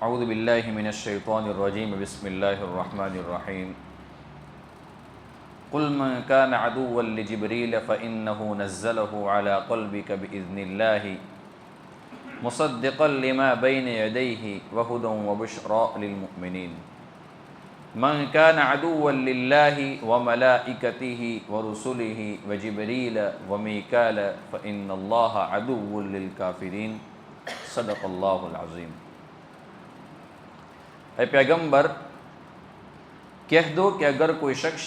اعوذ باللہ من الشیطان الرجیم بسم اللہ الرحمن الرحیم قل من كان عدوا لجبریل فإنه نزله على قلبك بإذن الله مصدقا لما بين يديه وهدى وبشرى للمؤمنين من كان عدوا لله وملائكته ورسله وجبريل وميكال فإن الله عدو للكافرين صدق اللہ العظیم۔ اے پیغمبر کہہ دو کہ اگر کوئی شخص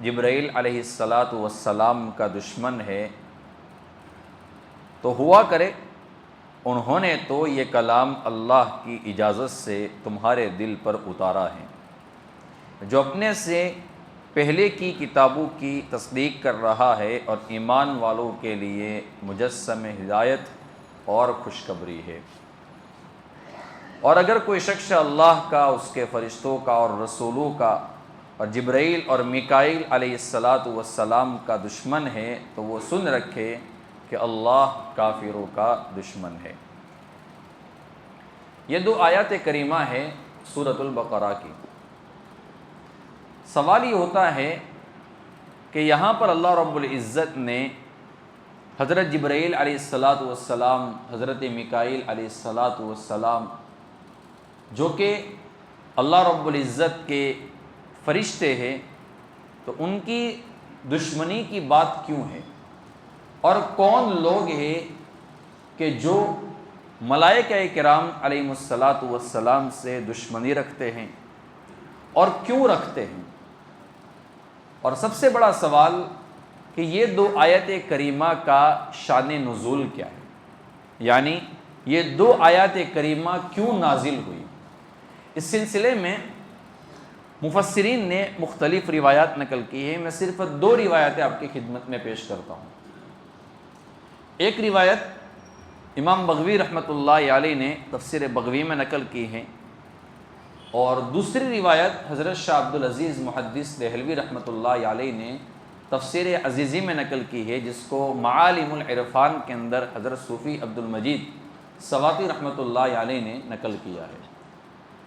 جبرائیل علیہ السلام کا دشمن ہے تو ہوا کرے انہوں نے تو یہ کلام اللہ کی اجازت سے تمہارے دل پر اتارا ہے، جو اپنے سے پہلے کی کتابوں کی تصدیق کر رہا ہے اور ایمان والوں کے لیے مجسم ہدایت اور خوشخبری ہے۔ اور اگر کوئی شخص اللہ کا، اس کے فرشتوں کا اور رسولوں کا اور جبرائیل اور میکائیل علیہ السلام کا دشمن ہے تو وہ سن رکھے کہ اللہ کافروں کا دشمن ہے۔ یہ دو آیات کریمہ ہے سورۃ البقرہ کی۔ سوال یہ ہوتا ہے کہ یہاں پر اللہ رب العزت نے حضرت جبرائیل علیہ السلام، حضرت میکائیل علیہ السلام جو کہ اللہ رب العزت کے فرشتے ہیں، تو ان کی دشمنی کی بات کیوں ہے؟ اور کون لوگ ہیں کہ جو ملائکہ کرام علیہ السلام سے دشمنی رکھتے ہیں اور کیوں رکھتے ہیں؟ اور سب سے بڑا سوال کہ یہ دو آیت کریمہ کا شان نزول کیا ہے، یعنی یہ دو آیات کریمہ کیوں نازل ہوئی؟ اس سلسلے میں مفسرین نے مختلف روایات نقل کی ہیں۔ میں صرف دو روایتیں آپ کی خدمت میں پیش کرتا ہوں۔ ایک روایت امام بغوی رحمۃ اللہ علیہ نے تفسیر بغوی میں نقل کی ہے، اور دوسری روایت حضرت شاہ عبدالعزیز محدث دہلوی رحمۃ اللہ علیہ نے تفسیر عزیزی میں نقل کی ہے، جس کو معالم العرفان کے اندر حضرت صوفی عبدالمجید سواتی رحمۃ اللہ علیہ نے نقل کیا ہے۔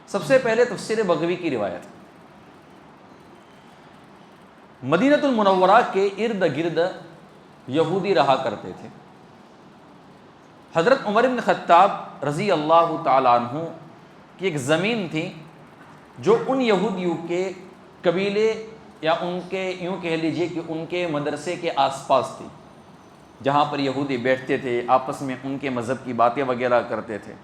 سب سے پہلے تفسیر بغوی کی روایت۔ مدینۃ المنورہ کے ارد گرد یہودی رہا کرتے تھے۔ حضرت عمر بن خطاب رضی اللہ تعالیٰ عنہ کی ایک زمین تھی جو ان یہودیوں کے قبیلے یا ان کے یوں کہہ لیجئے کہ ان کے مدرسے کے آس پاس تھی، جہاں پر یہودی بیٹھتے تھے، آپس میں ان کے مذہب کی باتیں وغیرہ کرتے تھے۔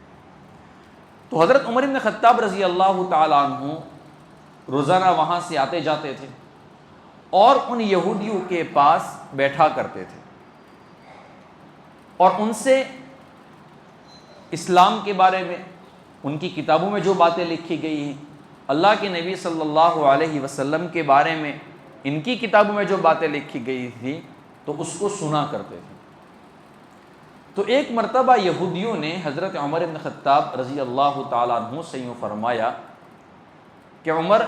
تو حضرت عمر بن خطاب رضی اللہ تعالیٰ عنہ روزانہ وہاں سے آتے جاتے تھے اور ان یہودیوں کے پاس بیٹھا کرتے تھے اور ان سے اسلام کے بارے میں، ان کی کتابوں میں جو باتیں لکھی گئی ہیں، اللہ کے نبی صلی اللہ علیہ وسلم کے بارے میں ان کی کتابوں میں جو باتیں لکھی گئی تھیں تو اس کو سنا کرتے تھے۔ تو ایک مرتبہ یہودیوں نے حضرت عمر بن خطاب رضی اللہ تعالیٰ عنہ سے یوں فرمایا کہ عمر،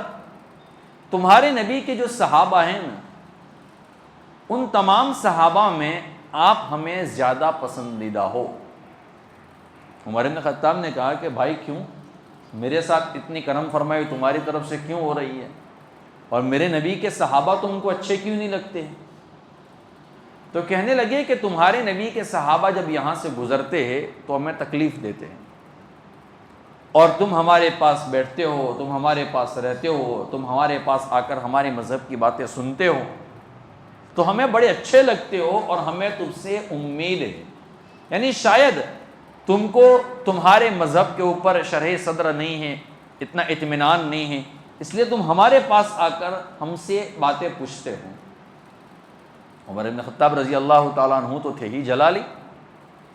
تمہارے نبی کے جو صحابہ ہیں نا، ان تمام صحابہ میں آپ ہمیں زیادہ پسندیدہ ہو۔ عمر بن خطاب نے کہا کہ بھائی کیوں؟ میرے ساتھ اتنی کرم فرمائی تمہاری طرف سے کیوں ہو رہی ہے؟ اور میرے نبی کے صحابہ تو ان کو اچھے کیوں نہیں لگتے ہیں؟ تو کہنے لگے کہ تمہارے نبی کے صحابہ جب یہاں سے گزرتے ہیں تو ہمیں تکلیف دیتے ہیں، اور تم ہمارے پاس بیٹھتے ہو، تم ہمارے پاس رہتے ہو، تم ہمارے پاس آ کر ہمارے مذہب کی باتیں سنتے ہو تو ہمیں بڑے اچھے لگتے ہو اور ہمیں تم سے امید ہے، یعنی شاید تم کو تمہارے مذہب کے اوپر شرح صدر نہیں ہے، اتنا اطمینان نہیں ہے، اس لیے تم ہمارے پاس آ کر ہم سے باتیں پوچھتے ہو۔ عمر بن خطاب رضی اللہ تعالیٰ عنہ تو تھے ہی جلالی،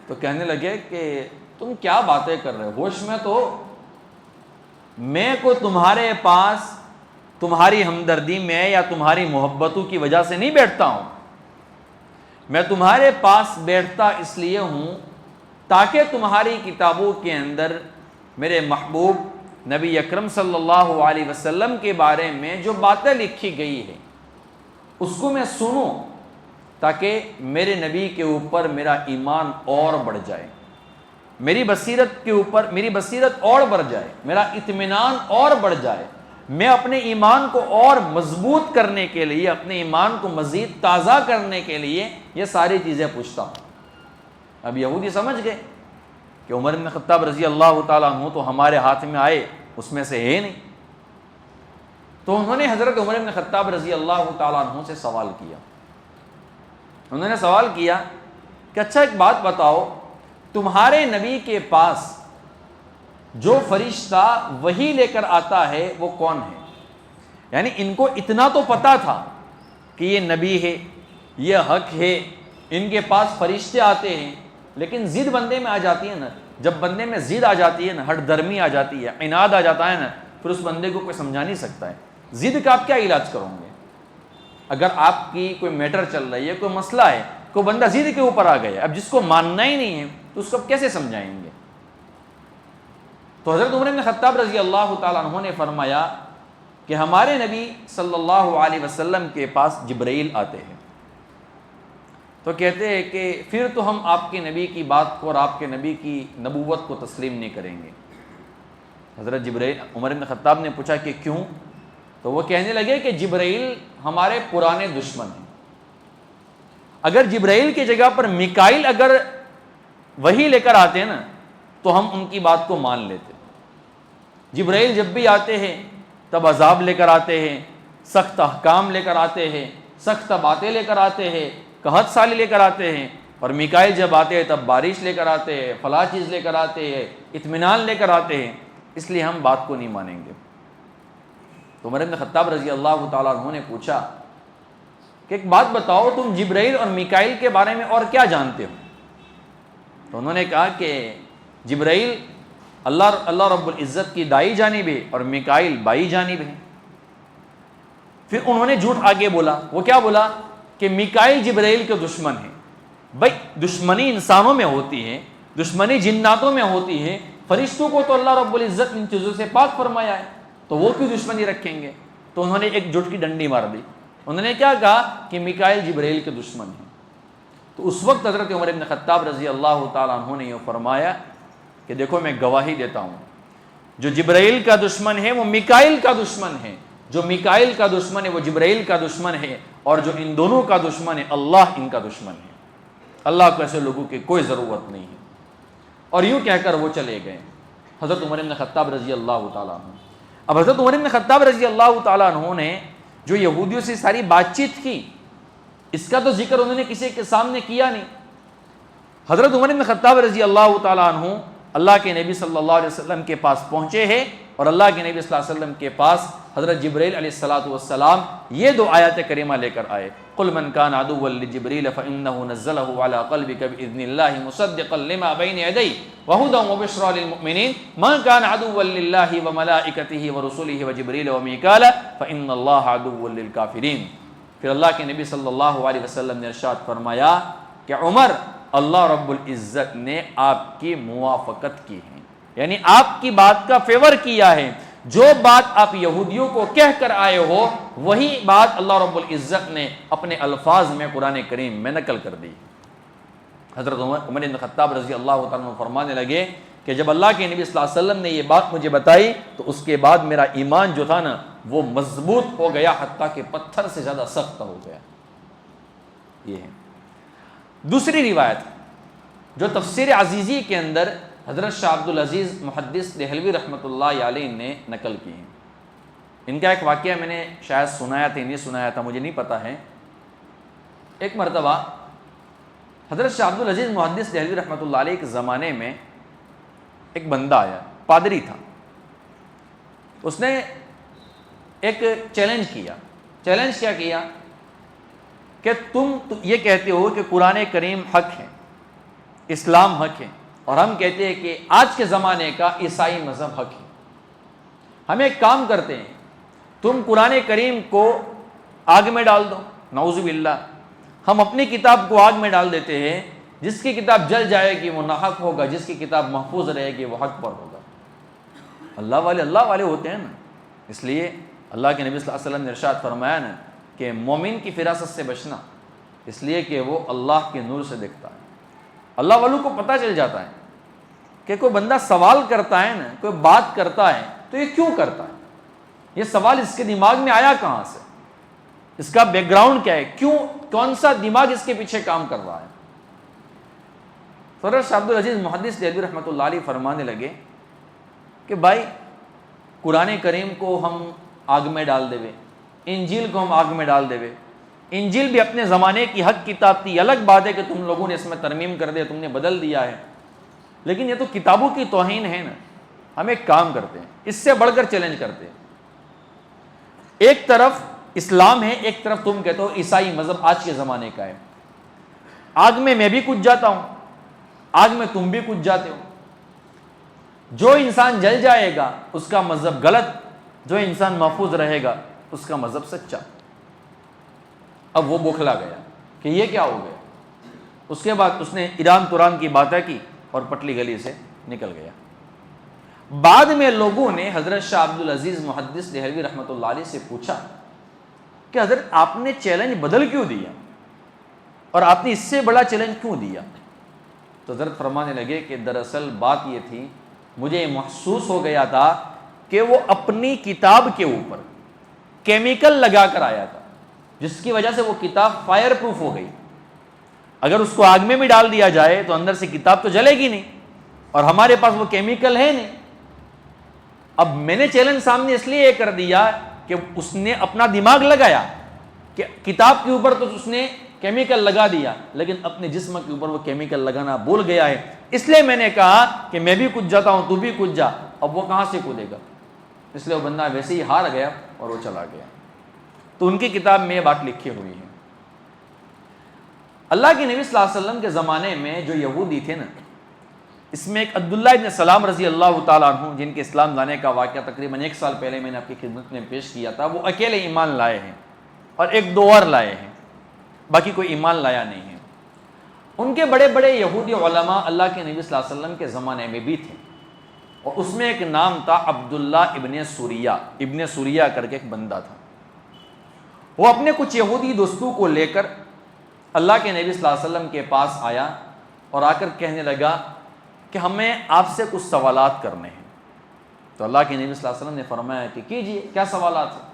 تو کہنے لگے کہ تم کیا باتیں کر رہے ہو؟ ہوش میں تو میں کو تمہارے پاس تمہاری ہمدردی میں یا تمہاری محبتوں کی وجہ سے نہیں بیٹھتا ہوں، میں تمہارے پاس بیٹھتا اس لیے ہوں تاکہ تمہاری کتابوں کے اندر میرے محبوب نبی اکرم صلی اللہ علیہ وسلم کے بارے میں جو باتیں لکھی گئی ہیں اس کو میں سنوں، تاکہ میرے نبی کے اوپر میرا ایمان اور بڑھ جائے۔ میری بصیرت کے اوپر میری بصیرت اور بڑھ جائے، میرا اطمینان اور بڑھ جائے، میں اپنے ایمان کو اور مضبوط کرنے کے لیے، اپنے ایمان کو مزید تازہ کرنے کے لیے یہ ساری چیزیں پوچھتا ہوں۔ اب یہودی سمجھ گئے کہ عمر بن خطاب رضی اللہ تعالیٰ عنہ تو ہمارے ہاتھ میں آئے اس میں سے ہے نہیں، تو انہوں نے حضرت عمر بن خطاب رضی اللہ تعالیٰ عنہ سے سوال کیا۔ انہوں نے سوال کیا کہ اچھا ایک بات بتاؤ، تمہارے نبی کے پاس جو فرشتہ وحی لے کر آتا ہے وہ کون ہے؟ یعنی ان کو اتنا تو پتا تھا کہ یہ نبی ہے، یہ حق ہے، ان کے پاس فرشتے آتے ہیں، لیکن ضد بندے میں آ جاتی ہے نا، جب بندے میں ضد آ جاتی ہے نا، ہٹ درمی آ جاتی ہے، عناد آ جاتا ہے نا، پھر اس بندے کو کوئی سمجھا نہیں سکتا ہے۔ ضد کا آپ کیا علاج کرو گے؟ اگر آپ کی کوئی میٹر چل رہی ہے، کوئی مسئلہ ہے، کوئی بندہ ضد کے اوپر آ گیا، اب جس کو ماننا ہی نہیں ہے تو اس کو کیسے سمجھائیں گے؟ تو حضرت عمر بن خطاب رضی اللہ تعالیٰ عنہ نے فرمایا کہ ہمارے نبی صلی اللہ علیہ وسلم کے پاس جبرائیل آتے ہیں، تو کہتے ہیں کہ پھر تو ہم آپ کے نبی کی بات کو اور آپ کے نبی کی نبوت کو تسلیم نہیں کریں گے۔ حضرت جبرائیل، عمر بن خطاب نے پوچھا کہ کیوں؟ تو وہ کہنے لگے کہ جبرائیل ہمارے پرانے دشمن ہیں، اگر جبرائیل کی جگہ پر میکائیل اگر وحی لے کر آتے ہیں نا تو ہم ان کی بات کو مان لیتے۔ جبرائیل جب بھی آتے ہیں تب عذاب لے کر آتے ہیں، سخت احکام لے کر آتے ہیں، سخت باتیں لے کر آتے ہیں، قحط سالی لے کر آتے ہیں، اور میکائیل جب آتے ہیں تب بارش لے کر آتے ہیں، فلاں چیز لے کر آتے ہیں، اطمینان لے کر آتے ہیں، اس لیے ہم بات کو نہیں مانیں گے۔ تو عمر بن خطاب رضی اللہ تعالیٰ عنہ نے پوچھا کہ ایک بات بتاؤ، تم جبرائیل اور میکائیل کے بارے میں اور کیا جانتے ہو؟ تو انہوں نے کہا کہ جبرائیل اللہ رب العزت کی دائی جانب ہے اور میکائیل بائی جانب ہے۔ پھر انہوں نے جھوٹ آگے بولا، وہ کیا بولا کہ میکائیل جبرائیل کے دشمن ہیں۔ بھائی دشمنی انسانوں میں ہوتی ہے، دشمنی جناتوں میں ہوتی ہے، فرشتوں کو تو اللہ رب العزت ان چیزوں سے پاک فرمایا ہے، تو وہ کیوں دشمنی رکھیں گے؟ تو انہوں نے ایک جھوٹ کی ڈنڈی مار دی، انہوں نے کیا کہا کہ میکائیل جبرائیل کے دشمن ہیں۔ تو اس وقت حضرت عمر بن خطاب رضی اللہ تعالیٰ عنہ نے یہ فرمایا کہ دیکھو میں گواہی دیتا ہوں، جو جبرائیل کا دشمن ہے وہ میکائیل کا دشمن ہے، جو میکائیل کا دشمن ہے وہ جبرائیل کا دشمن ہے، اور جو ان دونوں کا دشمن ہے اللہ ان کا دشمن ہے۔ اللہ کو ایسے لوگوں کی کوئی ضرورت نہیں ہے۔ اور یوں کہہ کر وہ چلے گئے حضرت عمر بن خطاب رضی اللہ تعالیٰ عنہ۔ اب حضرت عمر بن خطاب رضی اللہ تعالیٰ عنہ نے جو یہودیوں سے ساری بات چیت کی، اس کا تو ذکر انہوں نے کسی کے سامنے کیا نہیں۔ حضرت عمر بن خطاب رضی اللہ تعالیٰ عنہ اللہ کے نبی صلی اللہ علیہ وسلم کے پاس پہنچے ہیں، اور اللہ کے نبی صلی اللہ علیہ وسلم کے پاس حضرت جبرائیل علیہ الصلوۃ والسلام یہ دو آیات کریمہ لے کر آئے، قل من کان عدوا لجبریل فإنه نزله على قلبك بإذن الله مصدقا لما بين يديه وهدى وبشرى للمؤمنين من كان عدوا لله وملائكته ورسله وجبريل وميكال فإن الله عدو للكافرين۔ پھر اللہ کے نبی صلی اللہ علیہ وسلم نے ارشاد فرمایا کہ عمر، اللہ رب العزت نے آپ کی موافقت کی ہے، یعنی آپ کی بات کا فیور کیا ہے، جو بات آپ یہودیوں کو کہہ کر آئے ہو وہی بات اللہ رب العزت نے اپنے الفاظ میں قرآن کریم میں نقل کر دی۔ حضرت عمر بن خطاب رضی اللہ تعالیٰ عنہ فرمانے لگے کہ جب اللہ کے نبی صلی اللہ علیہ وسلم نے یہ بات مجھے بتائی تو اس کے بعد میرا ایمان جو تھا نا وہ مضبوط ہو گیا، حتیٰ کہ پتھر سے زیادہ سخت ہو گیا۔ یہ ہے دوسری روایت جو تفسیر عزیزی کے اندر حضرت شاہ عبد العزیز محدث دہلوی رحمۃ اللہ علیہ نے نقل کی ہیں۔ ان کا ایک واقعہ میں نے شاید سنایا تھا، نہیں سنایا تھا مجھے نہیں پتہ ہے۔ ایک مرتبہ حضرت شاہ عبد العزیز محدث دہلوی رحمۃ اللہ علیہ کے زمانے میں ایک بندہ آیا، پادری تھا، اس نے ایک چیلنج کیا۔ چیلنج کیا کیا کہ تم یہ کہتے ہو کہ قرآن کریم حق ہے، اسلام حق ہے، اور ہم کہتے ہیں کہ آج کے زمانے کا عیسائی مذہب حق ہے۔ ہم ایک کام کرتے ہیں، تم قرآن کریم کو آگ میں ڈال دو، نعوذ باللہ، ہم اپنی کتاب کو آگ میں ڈال دیتے ہیں، جس کی کتاب جل جائے گی وہ ناحق ہوگا، جس کی کتاب محفوظ رہے گی وہ حق پر ہوگا۔ اللہ والے ہوتے ہیں نا، اس لیے اللہ کے نبی صلی اللہ علیہ وسلم نے ارشاد فرمایا نا کہ مومن کی فراست سے بچنا، اس لیے کہ وہ اللہ کے نور سے دیکھتا ہے۔ اللہ والوں کو پتہ چل جاتا ہے کہ کوئی بندہ سوال کرتا ہے نا، کوئی بات کرتا ہے تو یہ کیوں کرتا ہے، یہ سوال اس کے دماغ میں آیا کہاں سے، اس کا بیک گراؤنڈ کیا ہے، کیوں، کون سا دماغ اس کے پیچھے کام کر رہا ہے۔ حضرت شاہ عبدالعزیز محدث دہلوی رحمۃ اللہ علیہ فرمانے لگے کہ بھائی قرآن کریم کو ہم آگ میں ڈال دیوے، انجیل کو ہم آگ میں ڈال دیوے، انجیل بھی اپنے زمانے کی حق کتاب تھی، الگ بات ہے کہ تم لوگوں نے اس میں ترمیم کر دیا، تم نے بدل دیا ہے، لیکن یہ تو کتابوں کی توہین ہے نا۔ ہم ایک کام کرتے ہیں، اس سے بڑھ کر چیلنج کرتے ہیں، ایک طرف اسلام ہے، ایک طرف تم کہتے ہو عیسائی مذہب آج کے زمانے کا ہے، آگ میں بھی کچھ جاتا ہوں، آگ میں تم بھی کچھ جاتے ہو، جو انسان جل جائے گا اس کا مذہب غلط، جو انسان محفوظ رہے گا اس کا مذہب سچا۔ اب وہ بوکھلا گیا کہ یہ کیا ہو گیا، اس کے بعد اس نے ایران توران کی باتیں کی اور پٹلی گلی سے نکل گیا۔ بعد میں لوگوں نے حضرت شاہ عبدالعزیز محدث دہلوی رحمۃ اللہ علیہ سے پوچھا کہ حضرت آپ نے چیلنج بدل کیوں دیا اور آپ نے اس سے بڑا چیلنج کیوں دیا؟ تو حضرت فرمانے لگے کہ دراصل بات یہ تھی، مجھے محسوس ہو گیا تھا کہ وہ اپنی کتاب کے اوپر کیمیکل لگا کر آیا تھا، جس کی وجہ سے وہ کتاب فائر پروف ہو گئی۔ اگر اس کو آگ میں بھی ڈال دیا جائے تو اندر سے کتاب تو جلے گی نہیں، اور ہمارے پاس وہ کیمیکل ہے نہیں۔ اب میں نے چیلنج سامنے اس لیے یہ کر دیا کہ اس نے اپنا دماغ لگایا کہ کتاب کے اوپر تو اس نے کیمیکل لگا دیا، لیکن اپنے جسم کے اوپر وہ کیمیکل لگانا بھول گیا ہے، اس لیے میں نے کہا کہ میں بھی کچھ جاتا ہوں، تو بھی کچھ جا۔ اب وہ کہاں سے کودے گا، اس لیے وہ بندہ ویسے ہی ہار گیا اور وہ چلا گیا۔ تو ان کی کتاب میں یہ بات لکھی ہوئی ہے۔ اللہ کے نبی صلی اللہ علیہ وسلم کے زمانے میں جو یہودی تھے نا، اس میں ایک عبداللہ ابن سلام رضی اللہ تعالیٰ عنہ، جن کے اسلام لانے کا واقعہ تقریباً 1 سال پہلے میں نے آپ کی خدمت میں پیش کیا تھا، وہ اکیلے ایمان لائے ہیں اور 1-2 اور لائے ہیں، باقی کوئی ایمان لایا نہیں ہے۔ ان کے بڑے بڑے یہودی علماء اللہ کے نبی صلی اللہ علیہ وسلم کے زمانے میں بھی تھے، اور اس میں ایک نام تھا عبداللہ ابن سوریہ کر کے ایک بندہ تھا۔ وہ اپنے کچھ یہودی دوستوں کو لے کر اللہ کے نبی صلی اللہ علیہ وسلم کے پاس آیا اور آ کر کہنے لگا کہ ہمیں آپ سے کچھ سوالات کرنے ہیں۔ تو اللہ کے نبی صلی اللہ علیہ وسلم نے فرمایا کہ کیجئے، کیا سوالات ہیں؟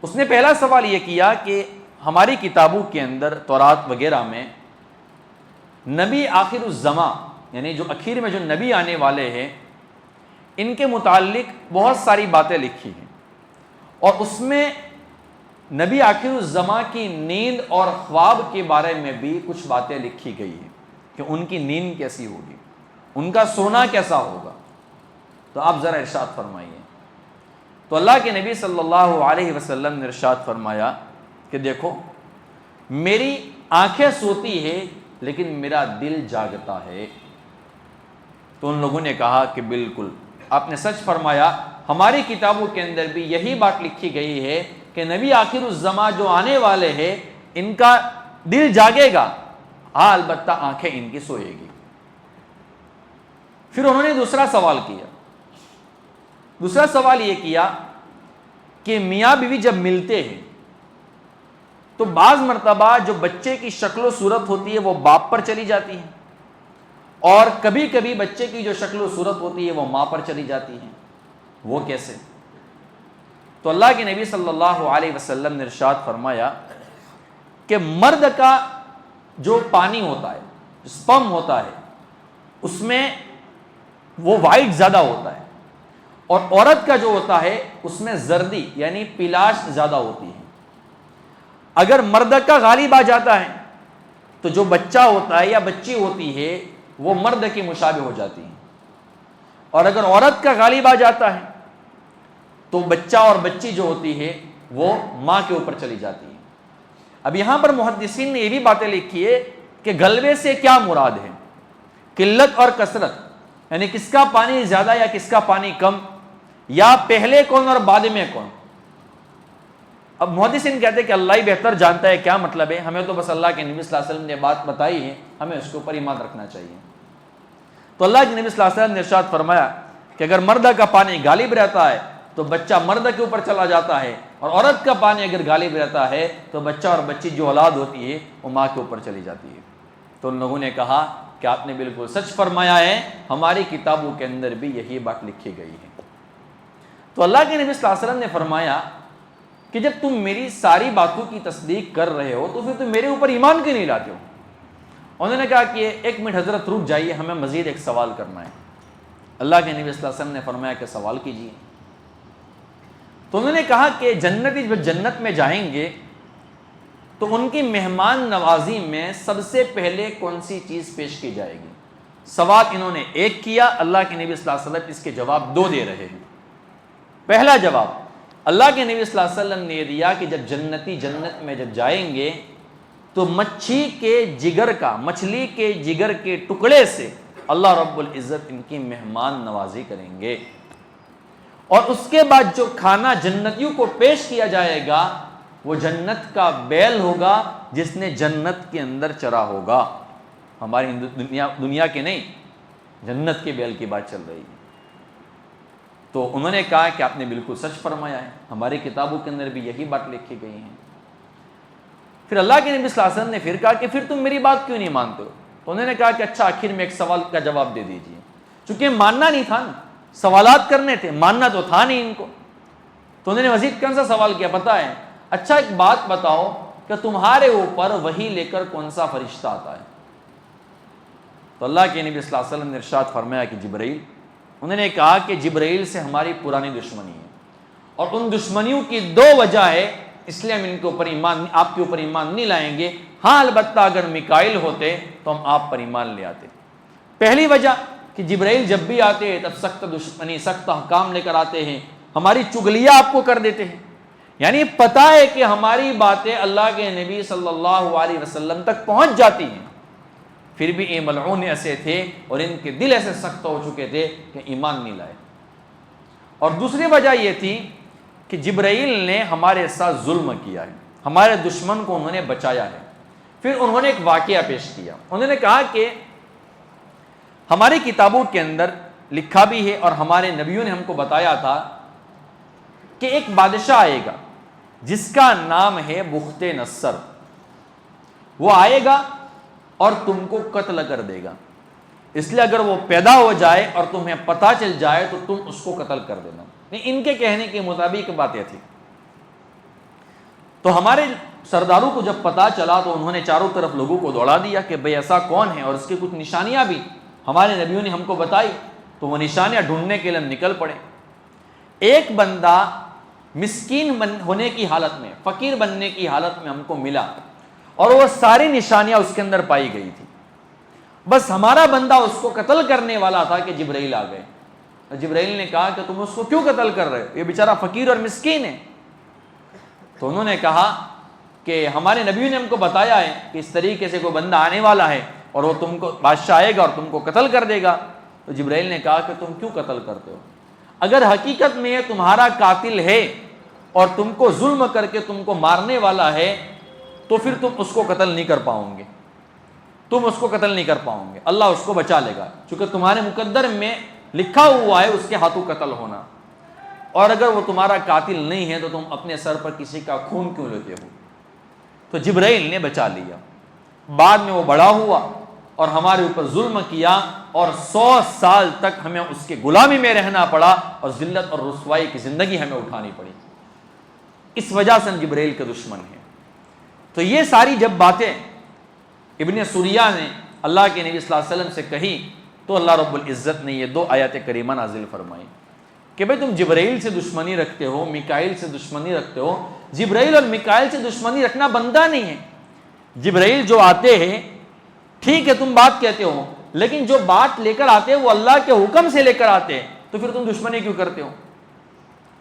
اس نے پہلا سوال یہ کیا کہ ہماری کتابوں کے اندر تورات وغیرہ میں نبی آخر الزماں، یعنی جو اخیر میں جو نبی آنے والے ہیں، ان کے متعلق بہت ساری باتیں لکھی ہیں، اور اس میں نبی آخر الزماں کی نیند اور خواب کے بارے میں بھی کچھ باتیں لکھی گئی ہیں کہ ان کی نیند کیسی ہوگی، ان کا سونا کیسا ہوگا۔ تو آپ ذرا ارشاد فرمائیے۔ تو اللہ کے نبی صلی اللہ علیہ وسلم نے ارشاد فرمایا کہ دیکھو، میری آنکھیں سوتی ہے لیکن میرا دل جاگتا ہے۔ تو ان لوگوں نے کہا کہ بالکل آپ نے سچ فرمایا، ہماری کتابوں کے اندر بھی یہی بات لکھی گئی ہے کہ نبی آخر الزماں جو آنے والے ہیں ان کا دل جاگے گا، ہاں البتہ آنکھیں ان کی سوئے گی۔ پھر انہوں نے دوسرا سوال کیا، دوسرا سوال یہ کیا کہ میاں بیوی جب ملتے ہیں تو بعض مرتبہ جو بچے کی شکل و صورت ہوتی ہے وہ باپ پر چلی جاتی ہے، اور کبھی کبھی بچے کی جو شکل و صورت ہوتی ہے وہ ماں پر چلی جاتی ہے، وہ کیسے؟ تو اللہ کے نبی صلی اللہ علیہ وسلم نے ارشاد فرمایا کہ مرد کا جو پانی ہوتا ہے، سپرم ہوتا ہے، اس میں وہ وائٹ زیادہ ہوتا ہے، اور عورت کا جو ہوتا ہے اس میں زردی یعنی پیلاش زیادہ ہوتی ہے۔ اگر مرد کا غالب آ جاتا ہے تو جو بچہ ہوتا ہے یا بچی ہوتی ہے وہ مرد کی مشابہ ہو جاتی ہے، اور اگر عورت کا غالب آ جاتا ہے تو بچہ اور بچی جو ہوتی ہے وہ ماں کے اوپر چلی جاتی ہے۔ اب یہاں پر محدثین نے یہ بھی باتیں لکھی ہے کہ غلبے سے کیا مراد ہے، قلت اور کثرت، یعنی کس کا پانی زیادہ یا کس کا پانی کم، یا پہلے کون اور بعد میں کون۔ اب محدثین کہتے ہیں کہ اللہ ہی بہتر جانتا ہے کیا مطلب ہے، ہمیں تو بس اللہ کے نبی صلی اللہ علیہ وسلم نے بات بتائی ہے، ہمیں اس کے اوپر ایمان رکھنا چاہیے۔ تو اللہ کے نبی صلی اللہ علیہ وسلم نے ارشاد فرمایا کہ اگر مرد کا پانی غالب رہتا ہے تو بچہ مرد کے اوپر چلا جاتا ہے، اور عورت کا پانی اگر غالب رہتا ہے تو بچہ اور بچی جو اولاد ہوتی ہے وہ ماں کے اوپر چلی جاتی ہے۔ تو ان لوگوں نے کہا کہ آپ نے بالکل سچ فرمایا ہے، ہماری کتابوں کے اندر بھی یہی بات لکھی گئی ہے۔ تو اللہ کے نبی صلی اللہ علیہ وسلم نے فرمایا کہ جب تم میری ساری باتوں کی تصدیق کر رہے ہو تو پھر تم میرے اوپر ایمان کیوں نہیں لاتے ہو؟ انہوں نے کہا کہ ایک منٹ حضرت رک جائیے، ہمیں مزید ایک سوال کرنا ہے۔ اللہ کے نبی صلی اللہ علیہ وسلم نے فرمایا کہ سوال کیجیے۔ تو انہوں نے کہا کہ جنتی جب جنت میں جائیں گے تو ان کی مہمان نوازی میں سب سے پہلے کون سی چیز پیش کی جائے گی؟ سوال انہوں نے ایک کیا، اللہ کے نبی صلی اللہ علیہ وسلم اس کے جواب دو دے رہے ہیں۔ پہلا جواب اللہ کے نبی صلی اللہ علیہ وسلم نے یہ دیا کہ جب جنتی جنت میں جب جائیں گے تو مچھلی کے جگر کے ٹکڑے سے اللہ رب العزت ان کی مہمان نوازی کریں گے، اور اس کے بعد جو کھانا جنتیوں کو پیش کیا جائے گا وہ جنت کا بیل ہوگا جس نے جنت کے اندر چرا ہوگا۔ ہماری دنیا کے نہیں، جنت کے بیل کی بات چل رہی ہے۔ تو انہوں نے کہا کہ آپ نے بالکل سچ فرمایا ہے، ہماری کتابوں کے اندر بھی یہی بات لکھی گئی ہے۔ پھر اللہ کے نبی صلی اللہ علیہ وسلم نے پھر کہا کہ پھر تم میری بات کیوں نہیں مانتے ہو؟ تو انہوں نے کہا کہ اچھا آخر میں ایک سوال کا جواب دے دیجیے، چونکہ ماننا نہیں تھا نا، سوالات کرنے تھے، ماننا تو تھا نہیں ان کو۔ تو انہوں نے مزید کون سا سوال کیا پتہ ہے؟ اچھا ایک بات بتاؤ کہ تمہارے اوپر وحی لے کر کون سا فرشتہ آتا ہے؟ تو اللہ کے نبی صلی اللہ علیہ وسلم نے ارشاد فرمایا کہ جبرائیل۔ انہوں نے کہا کہ جبرائیل سے ہماری پرانی دشمنی ہے، اور ان دشمنیوں کی دو وجہ ہے، اس لیے ہم ان کے اوپر ایمان، آپ کے اوپر ایمان نہیں لائیں گے۔ ہاں البتہ اگر میکائیل ہوتے تو ہم آپ پر ایمان لے آتے۔ پہلی وجہ کہ جبرائیل جب بھی آتے ہیں تب سخت دشمنی، سخت احکام لے کر آتے ہیں، ہماری چغلیاں آپ کو کر دیتے ہیں، یعنی پتہ ہے کہ ہماری باتیں اللہ کے نبی صلی اللہ علیہ وسلم تک پہنچ جاتی ہیں، پھر بھی یہ ملعون ایسے تھے اور ان کے دل ایسے سخت ہو چکے تھے کہ ایمان نہیں لائے۔ اور دوسری وجہ یہ تھی کہ جبرائیل نے ہمارے ساتھ ظلم کیا ہے، ہمارے دشمن کو انہوں نے بچایا ہے۔ پھر انہوں نے ایک واقعہ پیش کیا، انہوں نے کہا کہ ہماری کتابوں کے اندر لکھا بھی ہے اور ہمارے نبیوں نے ہم کو بتایا تھا کہ ایک بادشاہ آئے گا جس کا نام ہے بخت نصر، وہ آئے گا اور تم کو قتل کر دے گا، اس لیے اگر وہ پیدا ہو جائے اور تمہیں پتہ چل جائے تو تم اس کو قتل کر دینا۔ ان کے کہنے کے مطابق باتیں تھی۔ تو ہمارے سرداروں کو جب پتہ چلا تو انہوں نے چاروں طرف لوگوں کو دوڑا دیا کہ بھئی ایسا کون ہے، اور اس کی کچھ نشانیاں بھی ہمارے نبیوں نے ہم کو بتائی، تو وہ نشانیاں ڈھونڈنے کے لیے ہم نکل پڑے۔ ایک بندہ مسکین ہونے کی حالت میں، فقیر بننے کی حالت میں ہم کو ملا، اور وہ ساری نشانیاں اس کے اندر پائی گئی تھی، بس ہمارا بندہ اس کو قتل کرنے والا تھا کہ جبرائیل آ گئے۔ جبرائیل نے کہا کہ تم اس کو کیوں قتل کر رہے ہو، یہ بیچارہ فقیر اور مسکین ہے۔ تو انہوں نے کہا کہ ہمارے نبیوں نے ہم کو بتایا ہے کہ اس طریقے سے کوئی بندہ آنے والا ہے اور وہ تم کو، بادشاہ آئے گا اور تم کو قتل کر دے گا۔ تو جبرائیل نے کہا کہ تم کیوں قتل کرتے ہو؟ اگر حقیقت میں یہ تمہارا قاتل ہے اور تم کو ظلم کر کے تم کو مارنے والا ہے تو پھر تم اس کو قتل نہیں کر پاؤ گے، تم اس کو قتل نہیں کر پاؤ گے، اللہ اس کو بچا لے گا، چونکہ تمہارے مقدر میں لکھا ہوا ہے اس کے ہاتھوں قتل ہونا، اور اگر وہ تمہارا قاتل نہیں ہے تو تم اپنے سر پر کسی کا خون کیوں لیتے ہو؟ تو جبرائیل نے بچا لیا۔ بعد میں وہ بڑا ہوا اور ہمارے اوپر ظلم کیا، اور 100 سال تک ہمیں اس کے غلامی میں رہنا پڑا، اور ذلت اور رسوائی کی زندگی ہمیں اٹھانی پڑی۔ اس وجہ سے ہم جبرائیل کے دشمن ہیں۔ تو یہ ساری جب باتیں ابن سوریہ نے اللہ کے نبی صلی اللہ علیہ وسلم سے کہی تو اللہ رب العزت نے یہ 2 آیات کریمہ نازل فرمائی کہ بھئی تم جبرائیل سے دشمنی رکھتے ہو، میکائیل سے دشمنی رکھتے ہو۔ جبرائیل اور میکائیل سے دشمنی رکھنا بندہ نہیں ہے۔ جبرائیل جو آتے ہیں ٹھیک ہے تم بات کہتے ہو، لیکن جو بات لے کر آتے ہیں وہ اللہ کے حکم سے لے کر آتے ہیں، تو پھر تم دشمنی کیوں کرتے ہو؟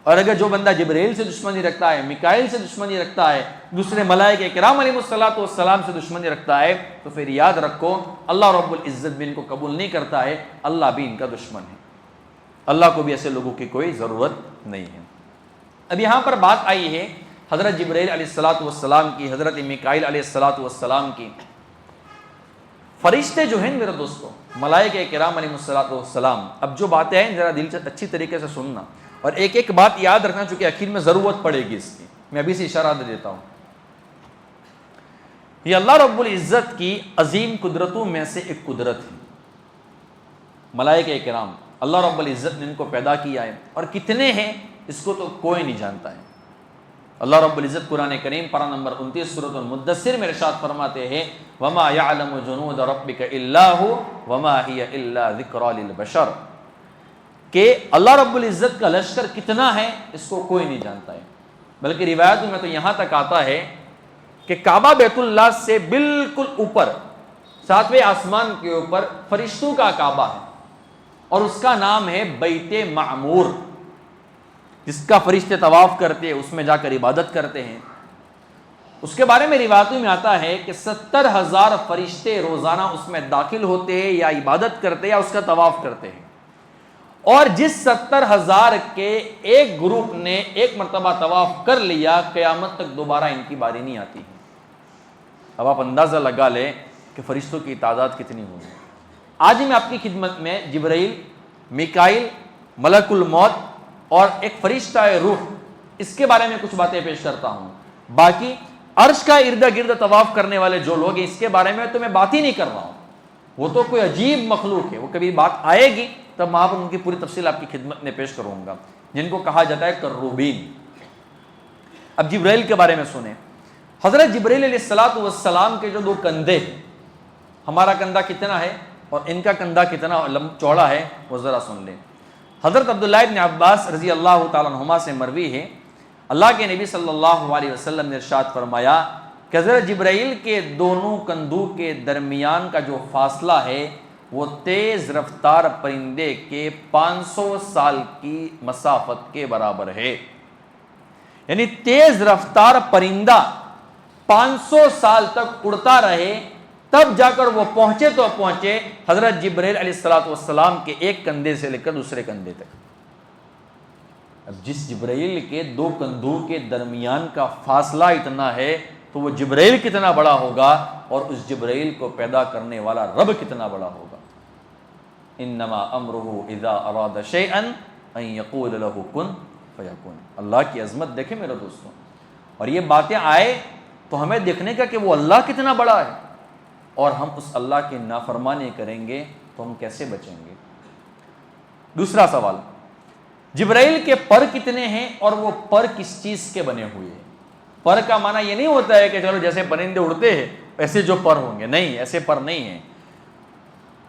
اور اگر جو بندہ جبرائیل سے دشمنی رکھتا ہے، میکائیل سے دشمنی رکھتا ہے، دوسرے ملائکہ کرام علیہ السلام سے دشمنی رکھتا ہے، تو پھر یاد رکھو اللہ رب العزت بھی ان کو قبول نہیں کرتا ہے، اللہ بھی ان کا دشمن ہے۔ اللہ کو بھی ایسے لوگوں کی کوئی ضرورت نہیں ہے۔ اب یہاں پر بات آئی ہے حضرت جبرائیل علیہ السلام کی، حضرت میکائیل علیہ السلام کی۔ فرشتے جو ہیں میرے دوستو، ملائکہ کرام علیہ السلام، اب جو باتیں ہیں ذرا دل سے اچھی طریقے سے سننا، اور ایک ایک بات یاد رکھنا چونکہ آخر میں ضرورت پڑے گی اس کی، میں ابھی سے اشارہ دے دیتا ہوں۔ یہ اللہ رب العزت کی عظیم قدرتوں میں سے ایک قدرت ہے۔ ملائکہ کرام، اللہ رب العزت نے ان کو پیدا کیا ہے، اور کتنے ہیں اس کو تو کوئی نہیں جانتا ہے۔ اللہ رب العزت قرآن کریم پارہ نمبر 29 سورۃ المدثر میں ارشاد فرماتے ہیں وَمَا يَعْلَمُ جُنُودَ رَبِّكَ إِلَّا هُوَ وَمَا هِيَ إِلَّا ذِكْرَىٰ لِلْبَشَرِ، کہ اللہ رب العزت کا لشکر کتنا ہے اس کو کوئی نہیں جانتا ہے۔ بلکہ روایتوں میں تو یہاں تک آتا ہے کہ کعبہ بیت اللہ سے بالکل اوپر 7ویں آسمان کے اوپر فرشتوں کا کعبہ ہے، اور اس کا نام ہے بیت معمور، جس کا فرشتے طواف کرتے ہیں، اس میں جا کر عبادت کرتے ہیں۔ اس کے بارے میں روایتوں میں آتا ہے کہ 70,000 فرشتے روزانہ اس میں داخل ہوتے ہیں، یا عبادت کرتے ہیں، یا اس کا طواف کرتے ہیں، اور جس 70,000 کے ایک گروپ نے ایک مرتبہ طواف کر لیا، قیامت تک دوبارہ ان کی باری نہیں آتی۔ اب آپ اندازہ لگا لیں کہ فرشتوں کی تعداد کتنی ہوگی۔ آج میں آپ کی خدمت میں جبرائیل، میکائیل، ملک الموت اور ایک فرشتہ روح، اس کے بارے میں کچھ باتیں پیش کرتا ہوں۔ باقی عرش کا ارد گرد طواف کرنے والے جو لوگ ہیں، اس کے بارے میں تو میں بات ہی نہیں کر رہا ہوں، وہ تو کوئی عجیب مخلوق ہے، وہ کبھی بات آئے گی تب میں ان کی پوری تفصیل آپ کی خدمت میں پیش کروں گا، جن کو کہا جاتا ہے کروبین۔ اب جبرائیل کے بارے میں سنیں۔ حضرت جبرائیل علیہ السلام کے جو 2 کندھے ہیں، ہمارا کندھا کتنا ہے اور ان کا کندھا کتنا چوڑا ہے، وہ ذرا سن لیں۔ حضرت عبداللہ ابن عباس رضی اللہ تعالیٰ عنہما سے مروی ہے، اللہ کے نبی صلی اللہ علیہ وسلم نے ارشاد فرمایا کہ حضرت جبرائیل کے دونوں کندھوں کے درمیان کا جو فاصلہ ہے وہ تیز رفتار پرندے کے 500 سال کی مسافت کے برابر ہے۔ یعنی تیز رفتار پرندہ 500 سال تک اڑتا رہے، تب جا کر وہ پہنچے تو پہنچے حضرت جبرائیل علیہ السلام کے ایک کندھے سے لے کر دوسرے کندھے تک۔ اب جس جبرائیل کے 2 کندھوں کے درمیان کا فاصلہ اتنا ہے تو وہ جبرائیل کتنا بڑا ہوگا، اور اس جبرائیل کو پیدا کرنے والا رب کتنا بڑا ہوگا۔ انما امرہ اذا اراد شیئا ان یقول لہ کن فیکون۔ اللہ کی عظمت دیکھیں میرے دوستوں، اور یہ باتیں آئے تو ہمیں دیکھنے کا کہ وہ اللہ کتنا بڑا ہے، اور ہم اس اللہ کی نافرمانی کریں گے تو ہم کیسے بچیں گے۔ دوسرا سوال، جبرائیل کے پر کتنے ہیں اور وہ پر کس چیز کے بنے ہوئے ہیں؟ پر کا معنی یہ نہیں ہوتا ہے کہ چلو جیسے پرندے اڑتے ہیں ایسے جو پر ہوں گے، نہیں، ایسے پر نہیں ہیں۔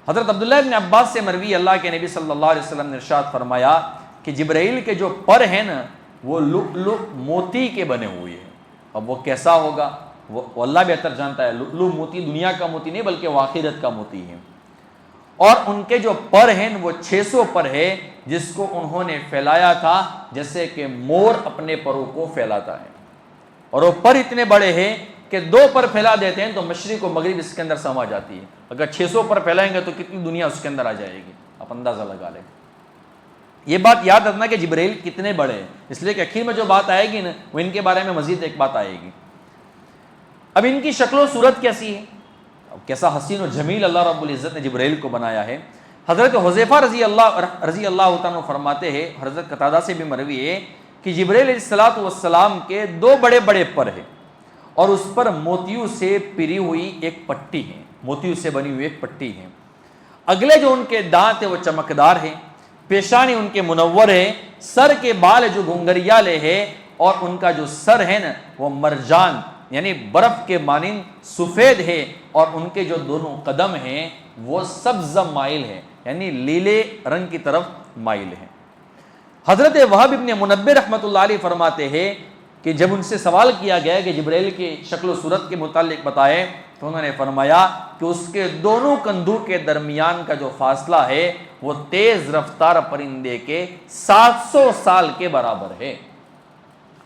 حضرت عبداللہ ابن عباس سے مروی، اللہ کے نبی صلی اللہ علیہ وسلم نے ارشاد فرمایا کہ جبرائیل کے جو پر ہیں نا وہ لؤلؤ موتی کے بنے ہوئے ہیں۔ اب وہ کیسا ہوگا وہ اللہ بہتر جانتا ہے۔ لؤلؤ موتی دنیا کا موتی نہیں بلکہ وہ آخرت کا موتی ہے، اور ان کے جو پر ہیں وہ 600 پر ہے، جس کو انہوں نے پھیلایا تھا جیسے کہ مور اپنے پروں کو پھیلاتا ہے، اور وہ پر اتنے بڑے ہیں کہ 2 پر پھیلا دیتے ہیں تو مشرق و مغرب اس کے اندر سما جاتی ہے۔ اگر 600 پر پھیلائیں گے تو کتنی دنیا اس کے اندر آ جائے گی، آپ اندازہ لگا لیں۔ یہ بات یاد رکھنا کہ جبرائیل کتنے بڑے ہیں، اس لیے کہ اخیر میں جو بات آئے گی نا وہ ان کے بارے میں مزید ایک بات آئے گی۔ اب ان کی شکل و صورت کیسی ہے، اب کیسا حسین و جمیل اللہ رب العزت نے جبرائیل کو بنایا ہے۔ حضرت حذیفہ رضی اللہ تعالیٰ فرماتے ہیں، حضرت قتادہ سے بھی مروی ہے کہ جبرائیل علیہ السلام کے 2 بڑے بڑے پر ہیں، اور اس پر موتیوں سے پری ہوئی ایک پٹی ہے، موتیوں سے بنی ہوئی ایک پٹی ہے۔ اگلے جو ان کے دانت ہیں وہ چمکدار ہیں، پیشانی ان کے منور ہے، سر کے بال جو گھنگریالے ہیں، اور ان کا جو سر ہے نا وہ مرجان یعنی برف کے مانند سفید ہے، اور ان کے جو دونوں قدم ہیں وہ سبز مائل ہیں، یعنی لیلے رنگ کی طرف مائل ہیں۔ حضرت وہب ابن منبہ رحمۃ اللہ علیہ فرماتے ہیں کہ جب ان سے سوال کیا گیا کہ جبرائیل کی شکل و صورت کے متعلق بتائے تو انہوں نے فرمایا کہ اس کے دونوں کندھوں کے درمیان کا جو فاصلہ ہے وہ تیز رفتار پرندے کے 700 سال کے برابر ہے۔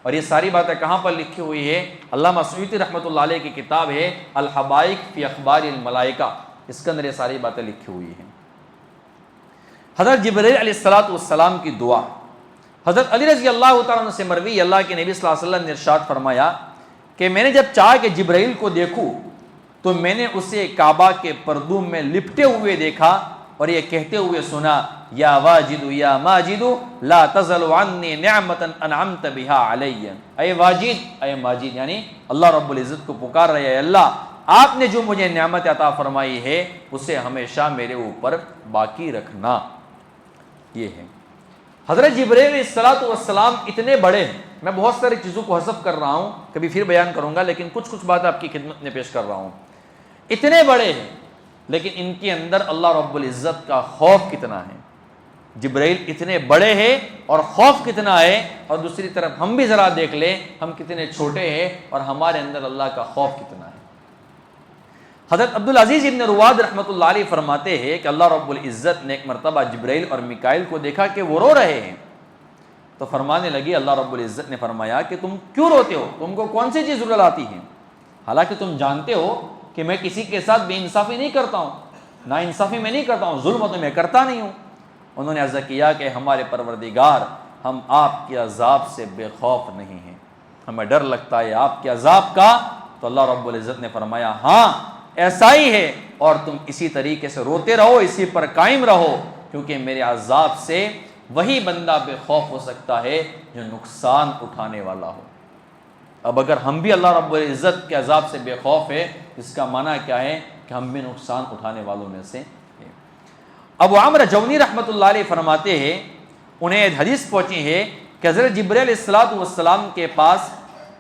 اور یہ ساری باتیں کہاں پر لکھی ہوئی ہے؟ علامہ سیوطی رحمۃ اللہ علیہ کی کتاب ہے الحبائق فی اخبار الملائکہ، اس کے اندر یہ ساری باتیں لکھی ہوئی ہیں۔ حضرت جبرائیل علیہ السلام کی دعا، حضرت علی رضی اللہ تعالیٰ عنہ سے مروی، اللہ کے نبی صلی اللہ علیہ وسلم نے ارشاد فرمایا کہ میں نے جب چاہا کہ جبرائیل کو دیکھوں تو میں نے اسے کعبہ کے پردوں میں لپٹے ہوئے دیکھا اور یہ کہتے ہوئے سنا، یا واجد یا ماجد لا تزل عنی نعمتا انعمت بها علی، اے واجد اے ماجد، یعنی اللہ رب العزت کو پکار رہے ہیں، اللہ آپ نے جو مجھے نعمت عطا فرمائی ہے اسے ہمیشہ میرے اوپر باقی رکھنا. یہ ہے حضرت جبرائیل علیہ الصلوۃ والسلام اتنے بڑے ہیں. میں بہت ساری چیزوں کو حذف کر رہا ہوں, کبھی پھر بیان کروں گا, لیکن کچھ باتیں آپ کی خدمت میں پیش کر رہا ہوں. اتنے بڑے ہیں لیکن ان کے اندر اللہ رب العزت کا خوف کتنا ہے. جبرائیل اتنے بڑے ہیں اور خوف کتنا ہے, اور دوسری طرف ہم بھی ذرا دیکھ لیں ہم کتنے چھوٹے ہیں اور ہمارے اندر اللہ کا خوف کتنا ہے. حضرت عبدالعزیز ابن رواد رحمۃ اللہ علیہ فرماتے ہیں کہ اللہ رب العزت نے ایک مرتبہ جبرائیل اور میکائیل کو دیکھا کہ وہ رو رہے ہیں, تو فرمانے لگی, اللہ رب العزت نے فرمایا کہ تم کیوں روتے ہو, تم کو کون سی چیز رلاتی ہے, حالانکہ تم جانتے ہو کہ میں کسی کے ساتھ بے انصافی نہیں کرتا ہوں, نا انصافی میں نہیں کرتا ہوں, ظلم تو میں کرتا نہیں ہوں. انہوں نے عرض کیا کہ ہمارے پروردگار, ہم آپ کے عذاب سے بے خوف نہیں ہیں, ہمیں ڈر لگتا ہے آپ کے عذاب کا. تو اللہ رب العزت نے فرمایا ہاں ایسا ہی ہے, اور تم اسی طریقے سے روتے رہو, اسی پر قائم رہو, کیونکہ میرے عذاب سے وہی بندہ بے خوف ہو سکتا ہے جو نقصان اٹھانے والا ہو. اب اگر ہم بھی اللہ رب العزت کے عذاب سے بے خوف ہے, اس کا معنی کیا ہے کہ ہم بھی نقصان اٹھانے والوں میں سے ہیں. ابو عمرو جونی رحمۃ اللہ علیہ فرماتے ہیں, انہیں ایک حدیث پہنچی ہے کہ حضرت جبرائیل علیہ الصلوۃ والسلام کے پاس,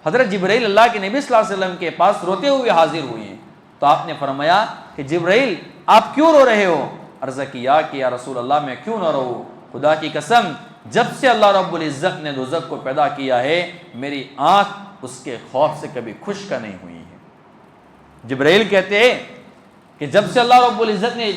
حضرت جبرائیل اللہ کے نبی صلی اللہ علیہ وسلم کے پاس روتے ہوئے حاضر ہوئے ہیں. تو آپ نے فرمایا کہ جبرائیل آپ کیوں رو رہے ہو؟ عرض کیا کہ یا رسول اللہ میں کیوں نہ رو, خدا کی قسم جب سے اللہ رب العزت نے دوزخ کو پیدا کیا ہے میری آنکھ اس کے خوف سے کبھی خشک نہیں ہوئی ہے. جبرائیل کہتے ہیں کہ جب سے اللہ رب العزت نے